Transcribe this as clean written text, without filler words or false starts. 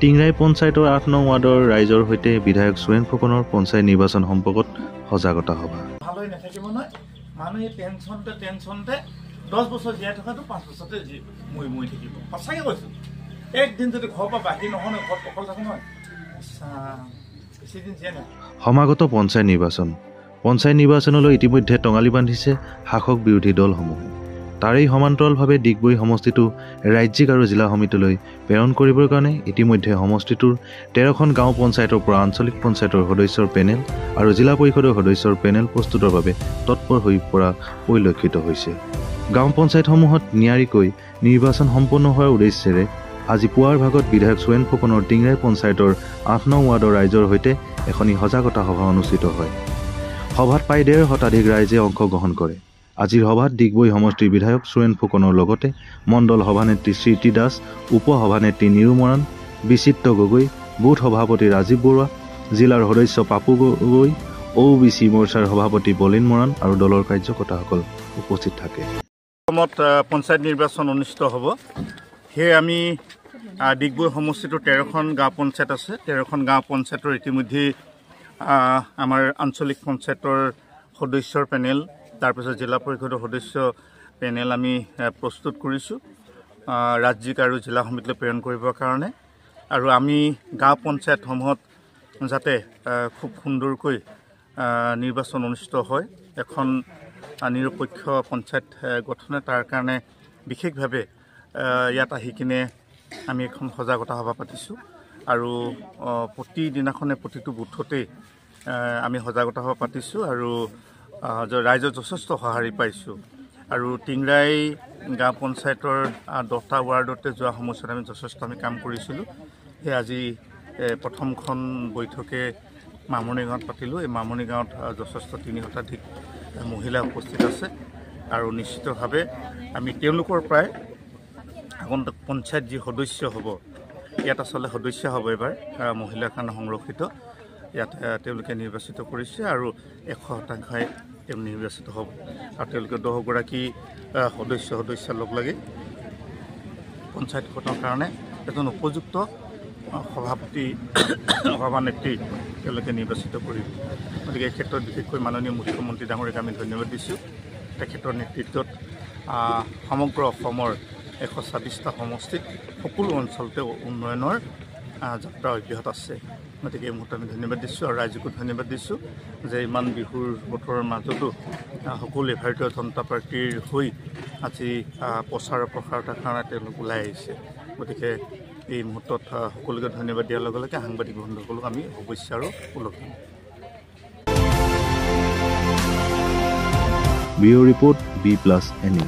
টিংৰাই পঞ্চায়তৰ ৮ নং ৱাৰ্ডৰ ৰাইজৰ সৈতে বিধায়ক সুৰেন ফুকনৰ পঞ্চায়ত নিৰ্বাচন সম্পৰ্কত সজাগতা সভা। ভাল হৈ নাথাকিব নহয়, মানুহে টেনচনতে 10 বছৰ জীয়াই থকাটো 5 বছৰতে মৰি থাকিব। সঁচাকৈ কৈছোঁ, একদিন যদি ঘৰৰ পৰা বাহিৰ নহয় ঘৰত অকল থাকো নহয়, বেছিদিন জীয়াই নহয়। সমাগত পঞ্চায়ত নিৰ্বাচনলৈ ইতিমধ্যে টঙালি বান্ধিছে শাসক বিৰোধী দলসমূহে। তাৰেই সমান্তৰালভাৱে ডিগবৈ সমষ্টিটো ৰাজ্যিক আৰু জিলা সমিতিলৈ প্ৰেৰণ কৰিবৰ কাৰণে ইতিমধ্যে সমষ্টিটোৰ 13খন গাঁও পঞ্চায়তৰ পৰা আঞ্চলিক পঞ্চায়তৰ সদস্যৰ পেনেল আৰু জিলা পৰিষদৰ সদস্যৰ পেনেল প্ৰস্তুতৰ বাবে তৎপৰ হৈ পৰা পৰিলক্ষিত হৈছে। গাঁও পঞ্চায়তসমূহত নিয়াৰিকৈ নিৰ্বাচন সম্পন্ন হোৱাৰ উদ্দেশ্যেৰে আজি পুৱাৰ ভাগত বিধায়ক সুৰেন ফুকনৰ টিংৰাই পঞ্চায়তৰ ৮ নং ৱাৰ্ডৰ ৰাইজৰ সৈতে এখনি সজাগতা সভা অনুষ্ঠিত হয়। সভাত প্ৰায় 1.5 শতাধিক ৰাইজে অংশগ্ৰহণ কৰে। আজিৰ সভাত ডিগবৈ সমষ্টিৰ বিধায়ক সুৰেন ফুকনৰ লগতে মণ্ডল সভানেত্ৰী শ্ৰীতি দাস, উপ সভানেত্ৰী নিৰু মৰাণ, বিচিত্ৰ গগৈ, বুথ সভাপতি ৰাজীৱ বৰুৱা, জিলাৰ সদস্য পাপু গগৈ, OBC মৰ্চাৰ সভাপতি বলিন মৰাণ আৰু দলৰ কাৰ্যকৰ্তাসকল উপস্থিত থাকে। অসমত পঞ্চায়ত নিৰ্বাচন অনুষ্ঠিত হ'ব। সেয়ে আমি ডিগবৈ সমষ্টিটোৰ 13খন গাঁও পঞ্চায়ত আছে। 13খন গাঁও পঞ্চায়তৰ ইতিমধ্যে আমাৰ আঞ্চলিক পঞ্চায়তৰ সদস্যৰ পেনেল, তাৰপিছত জিলা পৰিষদৰ সদস্য পেনেল আমি প্ৰস্তুত কৰিছোঁ ৰাজ্যিক আৰু জিলা সমিতিলৈ প্ৰেৰণ কৰিবৰ কাৰণে। আৰু আমি গাঁও পঞ্চায়তসমূহত যাতে খুব সুন্দৰকৈ নিৰ্বাচন অনুষ্ঠিত হয়, এখন নিৰপেক্ষ পঞ্চায়ত গঠনে তাৰ কাৰণে বিশেষভাৱে ইয়াত আহি কিনে আমি এখন সজাগতা সভা পাতিছোঁ। আৰু প্ৰতিদিনাখনে প্ৰতিটো বুথতেই আমি সজাগতা সভা পাতিছোঁ আৰু ৰাইজৰ যথেষ্ট সঁহাৰি পাইছোঁ। আৰু টিংৰাই গাঁও পঞ্চায়তৰ 10টা ৱাৰ্ডতে যোৱা সময়ছোৱাত আমি যথেষ্ট কাম কৰিছিলোঁ। সেই আজি প্ৰথমখন বৈঠকে মামনি গাঁৱত পাতিলোঁ। এই মামনি গাঁৱত যথেষ্ট 3 শতাধিক মহিলা উপস্থিত আছে আৰু নিশ্চিতভাৱে আমি তেওঁলোকৰ প্ৰায় আগন্তুক পঞ্চায়ত যি সদস্য হ'ব, ইয়াত আচলতে সদস্য হ'ব এবাৰ মহিলাৰ কাৰণে সংৰক্ষিত, ইয়াত তেওঁলোকে নিৰ্বাচিত কৰিছে আৰু 100% তেওঁ নিৰ্বাচিত হ'ব। আৰু তেওঁলোকে 10 গৰাকী সদস্যৰ লগ লাগি পঞ্চায়তখনৰ কাৰণে এজন উপযুক্ত সভানেত্ৰী তেওঁলোকে নিৰ্বাচিত কৰিব। গতিকে এই ক্ষেত্ৰত বিশেষকৈ মাননীয় মুখ্যমন্ত্ৰী ডাঙৰীয়াক আমি ধন্যবাদ দিছোঁ। তেখেতৰ নেতৃত্বত সমগ্ৰ অসমৰ 126টা সমষ্টিত সকলো অঞ্চলতে উন্নয়নৰ যাত্ৰা অব্যাহত আছে। গতিকে এই মুহূৰ্তত আমি ধন্যবাদ দিছোঁ আৰু ৰাইজকো ধন্যবাদ দিছোঁ যে ইমান বিহুৰ বতৰৰ মাজতো সকলোৱে ভাৰতীয় জনতা পাৰ্টীৰ হৈ আজি প্ৰচাৰ প্ৰসাৰতাৰ কাৰণে তেওঁলোক ওলাই আহিছে। গতিকে এই মুহূৰ্তত সকলোকে ধন্যবাদ দিয়াৰ লগে লগে সাংবাদিক বন্ধুসকলক আমি শুভেচ্ছা আৰু ওলগ দিম। Bureau report B+NE।